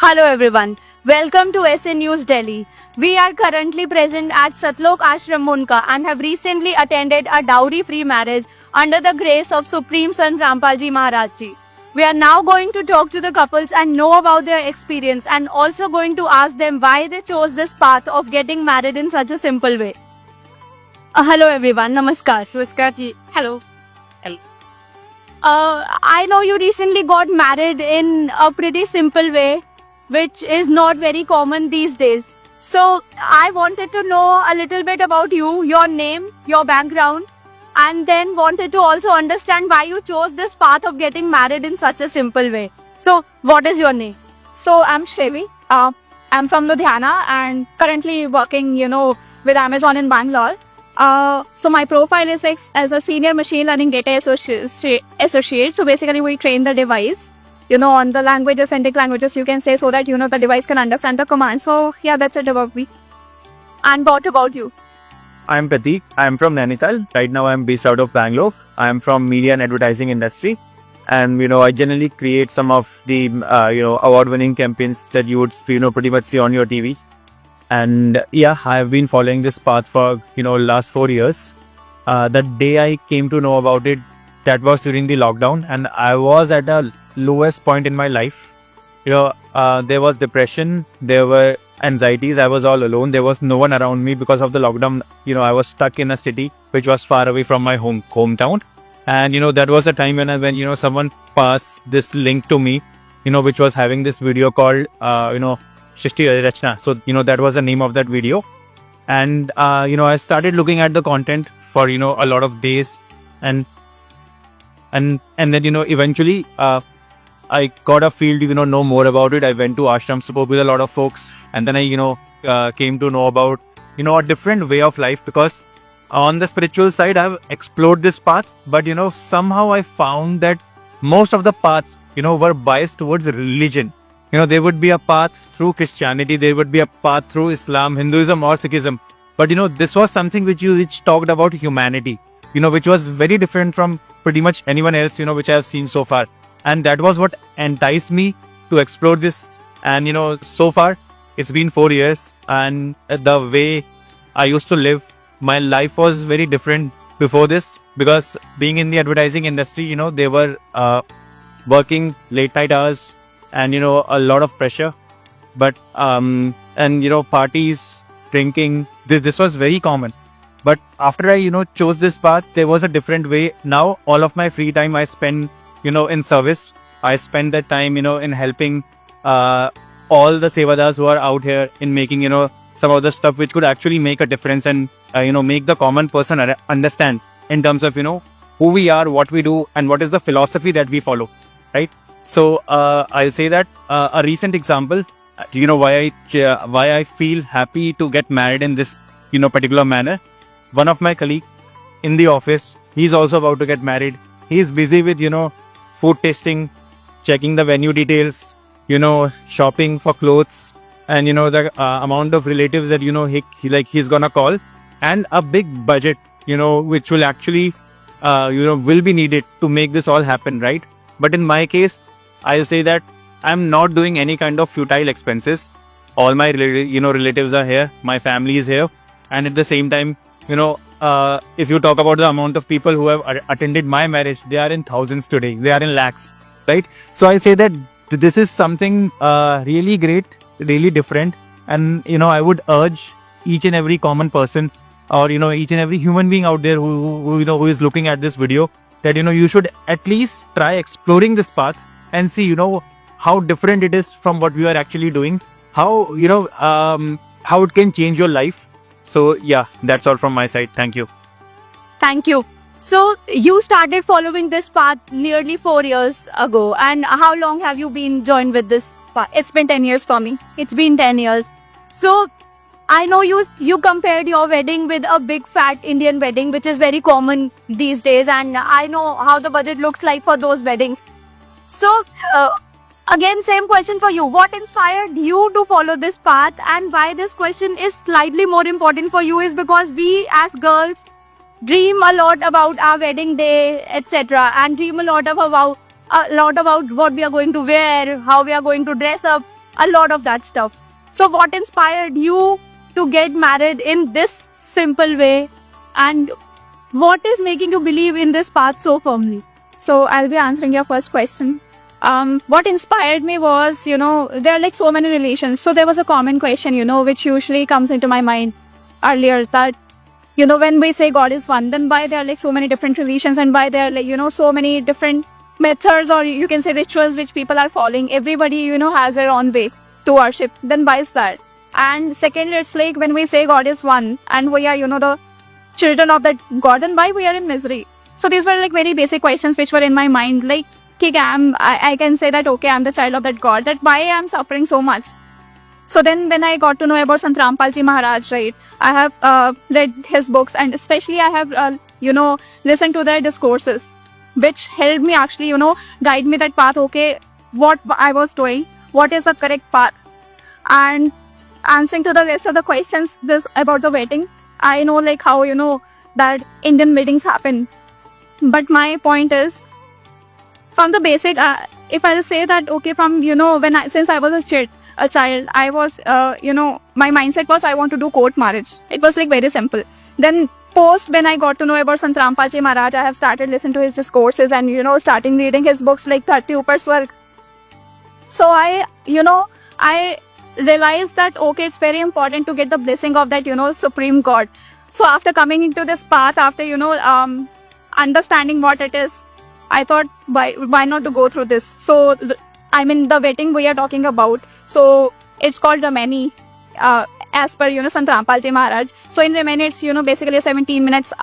Hello everyone. Welcome to SA News Delhi. We are currently present at Satlok Ashram Munka and have recently attended a dowry-free marriage under the grace of Supreme Sant Rampalji Maharaj Ji. We are now going to talk to the couples and know about their experience and also going to ask them why they chose this path of getting married in such a simple way. Hello everyone. Namaskar. Namaskar ji. Hello. I know you recently got married in a pretty simple way, which is not very common these days. So I wanted to know a little bit about you, your name, your background, and then wanted to also understand why you chose this path of getting married in such a simple way. So what is your name? So I'm Shevi. I'm from Ludhiana and currently working, with Amazon in Bangalore. So my profile is like as a senior machine learning data associate. So basically we train the device, on the languages, authentic languages you can say, so that, the device can understand the command. So yeah, that's it about me. And what about you? I'm Prateek. I'm from Nainital. Right now I'm based out of Bangalore. I'm from media and advertising industry. And, I generally create some of the, award-winning campaigns that you would, pretty much see on your TV. And yeah, I've been following this path for, last 4 years. The day I came to know about it, that was during the lockdown. And I was at the lowest point in my life. There was depression, there were anxieties, I was all alone. There was no one around me because of the lockdown. I was stuck in a city which was far away from my hometown. And, that was a time when someone passed this link to me, which was having this video called, Shrishti Rachna. So, that was the name of that video. And, I started looking at the content for, a lot of days. And then, eventually, I got a feel to, know more about it. I went to ashrams, spoke with a lot of folks. And then I, came to know about, a different way of life, because on the spiritual side, I've explored this path. But, somehow I found that most of the paths, were biased towards religion. There would be a path through Christianity, there would be a path through Islam, Hinduism or Sikhism. But, this was something which talked about humanity, which was very different from pretty much anyone else, which I have seen so far. And that was what enticed me to explore this. And, so far, it's been 4 years. And the way I used to live, my life was very different before this. Because being in the advertising industry, they were working late night hours. And, a lot of pressure. But, parties, drinking, this was very common. But after I, chose this path, there was a different way. Now, all of my free time I spend, in service. I spend that time, in helping all the sevadars who are out here in making, some of the stuff which could actually make a difference and, make the common person understand in terms of, who we are, what we do, and what is the philosophy that we follow, right? So, I'll say that a recent example, why I feel happy to get married in this, particular manner. One of my colleague in the office, he's also about to get married. He's busy with, food tasting, checking the venue details, shopping for clothes, and, the amount of relatives that, he's gonna call, and a big budget, which will actually, will be needed to make this all happen, right? But in my case, I'll say that I'm not doing any kind of futile expenses. All my, relatives are here. My family is here. And at the same time, if you talk about the amount of people who have attended my marriage, they are in thousands today. They are in lakhs, right? So I say that this is something really great, really different. And, I would urge each and every common person or, each and every human being out there who is looking at this video that, you should at least try exploring this path and see, how different it is from what we are actually doing, how, how it can change your life. So, yeah, that's all from my side. Thank you. Thank you. So you started following this path nearly 4 years ago. And how long have you been joined with this path? It's been 10 years for me. It's been 10 years. So I know you compared your wedding with a big fat Indian wedding, which is very common these days. And I know how the budget looks like for those weddings. So again, same question for you. What inspired you to follow this path, and why this question is slightly more important for you is because we as girls dream a lot about our wedding day, etc., and dream a lot about what we are going to wear, how we are going to dress up. a lot of that stuff. So what inspired you to get married in this simple way, and what is making you believe in this path so firmly? So I'll be answering your first question. What inspired me was, there are like so many relations. So there was a common question, which usually comes into my mind earlier, that, when we say God is one, then why there are like so many different religions, and why there are like, so many different methods, or you can say rituals, which people are following. Everybody, has their own way to worship. Then why is that? And second, it's like when we say God is one and we are, the children of that God, and why we are in misery. So these were like very basic questions which were in my mind. Like, I can say that, okay, I'm the child of that God, that why I'm suffering so much. So then when I got to know about Sant Rampal Ji Maharaj, right, I have read his books, and especially I have, listened to their discourses, which helped me actually, guide me that path, okay, what I was doing, what is the correct path. And answering to the rest of the questions this about the wedding, I know like how, that Indian weddings happen. But my point is, from the basic, if I'll say that, okay, from, since I was a child, I was, my mindset was I want to do court marriage. It was like very simple. Then post, when I got to know about Sant Rampal Ji Maharaj, I have started listening to his discourses and, starting reading his books like 30 Upar Swarg. So I realized that, okay, it's very important to get the blessing of that, Supreme God. So after coming into this path, after, understanding what it is, I thought, why not to go through this? So, I mean, the wedding we are talking about, so it's called Ramani, as per, Sant Rampal Ji Maharaj. So in Ramani, it's, basically 17 minutes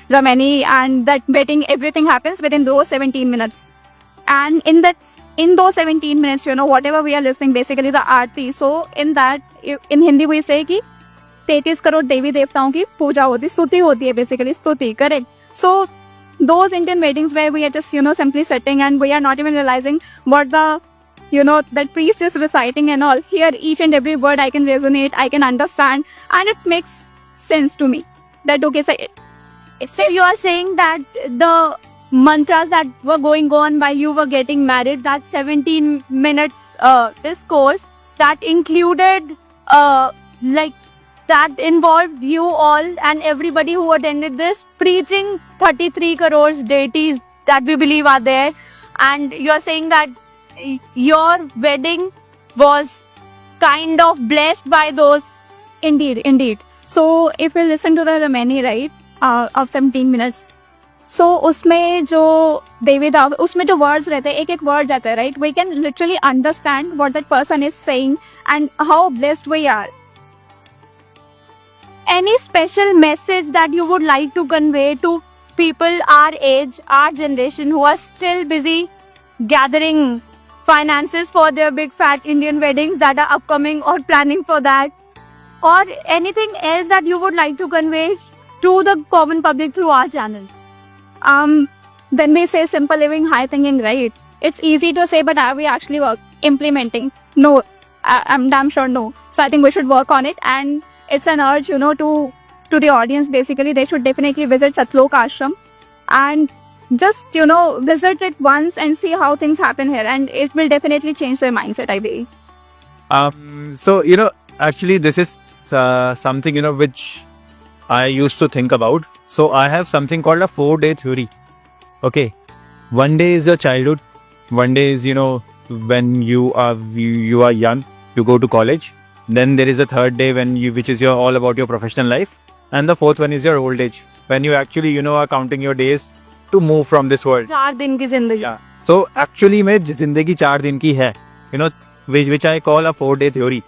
Ramani, and that wedding, everything happens within those 17 minutes. And in those 17 minutes, whatever we are listening, basically the aarti. So in that, in Hindi we say कि 33 करोड़ देवी देवताओं की पूजा होती, स्तुति होती है, basically स्तुति, correct? So those Indian weddings where we are just, simply sitting and we are not even realizing what the, that priest is reciting and all. Here, each and every word I can resonate, I can understand, and it makes sense to me. That, okay, So you are saying that the mantras that were going on while you were getting married, that 17 minutes discourse, that included, that involved you all and everybody who attended this preaching 33 crores deities that we believe are there, and you're saying that your wedding was kind of blessed by those. Indeed. So if we listen to the Ramani, right, of 17 minutes, so उसमें जो देवी देवता, उसमें जो words रहते हैं, एक word रहता है, right, we can literally understand what that person is saying and how blessed we are. Any special message that you would like to convey to people our age, our generation, who are still busy gathering finances for their big fat Indian weddings that are upcoming or planning for that? Or anything else that you would like to convey to the common public through our channel? When we say simple living, high thinking, right, it's easy to say, but are we actually implementing? No, I'm damn sure no. So I think we should work on it, and it's an urge, to the audience, basically, they should definitely visit Satlok Ashram and just, visit it once and see how things happen here, and it will definitely change their mindset, I believe. So, actually this is something, which I used to think about. So I have something called a 4-day theory. Okay. One day is your childhood. One day is, when you are young, you go to college. Then there is a third day which is all about your professional life. And the fourth one is your old age, when you actually, are counting your days to move from this world. 4 दिन की जिंदगी. Yeah. So actually, my zindagi 4 din ki hai, which I call a 4-day theory.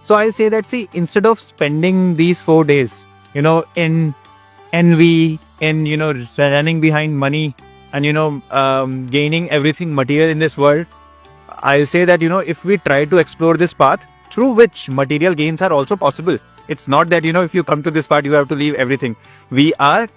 So I'll say that, see, instead of spending these 4 days, in envy, in, running behind money and, gaining everything material in this world, I'll say that, if we try to explore this path through which material gains are also possible. It's not that, if you come to this path, you have to leave everything. We are,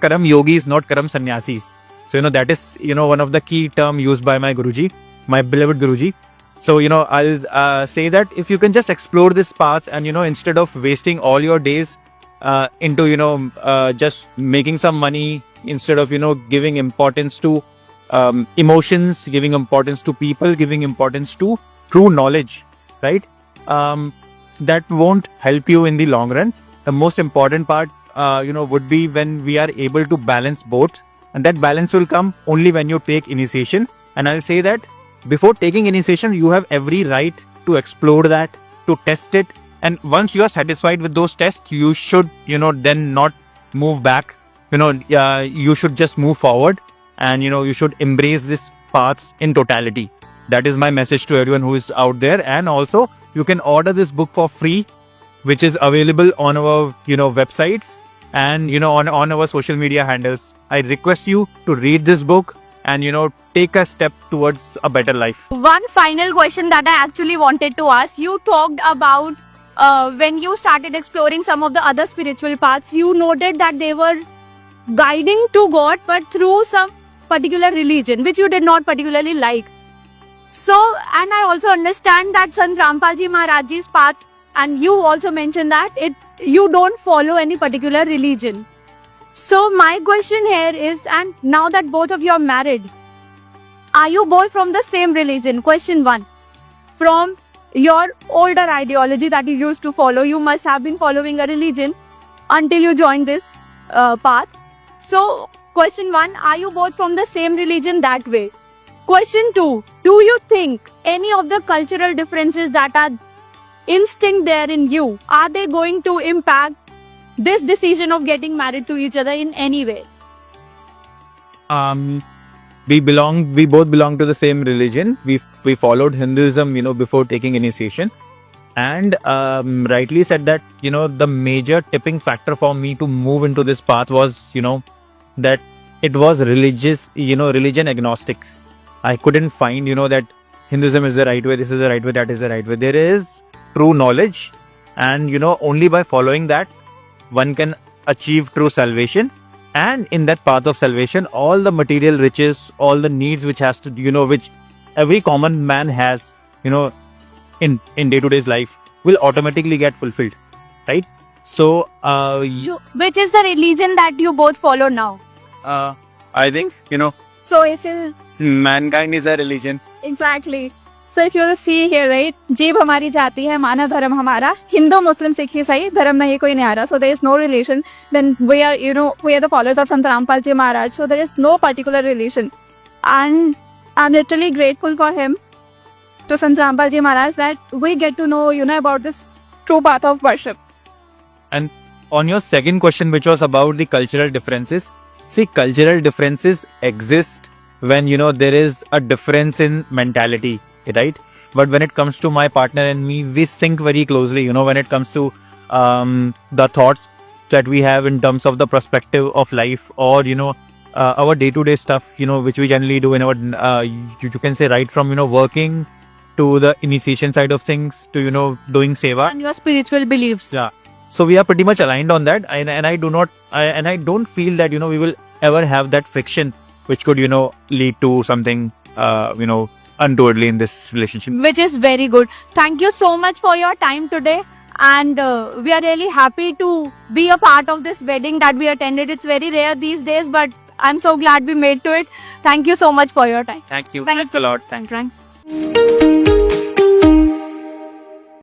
karam yogis, not karam sannyasis. So, that is, one of the key term used by my Guruji, my beloved Guruji. So, I'll say that if you can just explore this path and, instead of wasting all your days into, just making some money, instead of, giving importance to emotions, giving importance to people, giving importance to true knowledge, right? That won't help you in the long run. The most important part, would be when we are able to balance both, and that balance will come only when you take initiation. And I'll say that before taking initiation, you have every right to explore that, to test it, and once you are satisfied with those tests, you should, then not move back. You should just move forward, and you should embrace this path in totality. That is my message to everyone who is out there. And also, you can order this book for free, which is available on our websites and on our social media handles. I request you to read this book and take a step towards a better life. One final question that I actually wanted to ask. You talked about when you started exploring some of the other spiritual paths, you noted that they were guiding to God, but through some particular religion, which you did not particularly like. So, and I also understand that Sant Rampalji Maharaj Ji's path, and you also mentioned that you don't follow any particular religion. So my question here is, and now that both of you are married, are you both from the same religion? Question 1. From your older ideology that you used to follow, you must have been following a religion until you joined this path. So question 1, are you both from the same religion that way? Question 2, do you think any of the cultural differences that are instinct there in you, are they going to impact this decision of getting married to each other in any way? We both belong to the same religion. We followed Hinduism, before taking initiation. And rightly said that, the major tipping factor for me to move into this path was, that it was religion agnostic. I couldn't find, that Hinduism is the right way, this is the right way, that is the right way. There is true knowledge, and only by following that one can achieve true salvation. And in that path of salvation, all the material riches, all the needs which has to, which every common man has, in day-to-day life, will automatically get fulfilled, right? So, Which is the religion that you both follow now? I think, So if you mankind is a religion. exactly. So if you see here, right? जीव हमारी जाति है, मानव धर्म हमारा, हिंदू मुस्लिम सिख ईसाई धर्म नहीं कोई नहीं आ रहा. So there is no relation. Then we are the followers of Sant Rampal Ji Maharaj. So there is no particular relation. And I'm literally grateful for him, to Sant Rampal Ji Maharaj, that we get to know, about this true path of worship. And on your second question, which was about the cultural differences, see, cultural differences exist when, there is a difference in mentality, right? But when it comes to my partner and me, we sync very closely, when it comes to the thoughts that we have in terms of the perspective of life, or, our day-to-day stuff, which we generally do in our, you can say, right from, working to the initiation side of things to, doing seva. And your spiritual beliefs. Yeah. So we are pretty much aligned on that, and I don't feel that, we will ever have that friction which could, lead to something, untowardly in this relationship. Which is very good. Thank you so much for your time today. And we are really happy to be a part of this wedding that we attended. It's very rare these days, but I'm so glad we made to it. Thank you so much for your time. Thank you. Thank Thanks a lot. Thanks.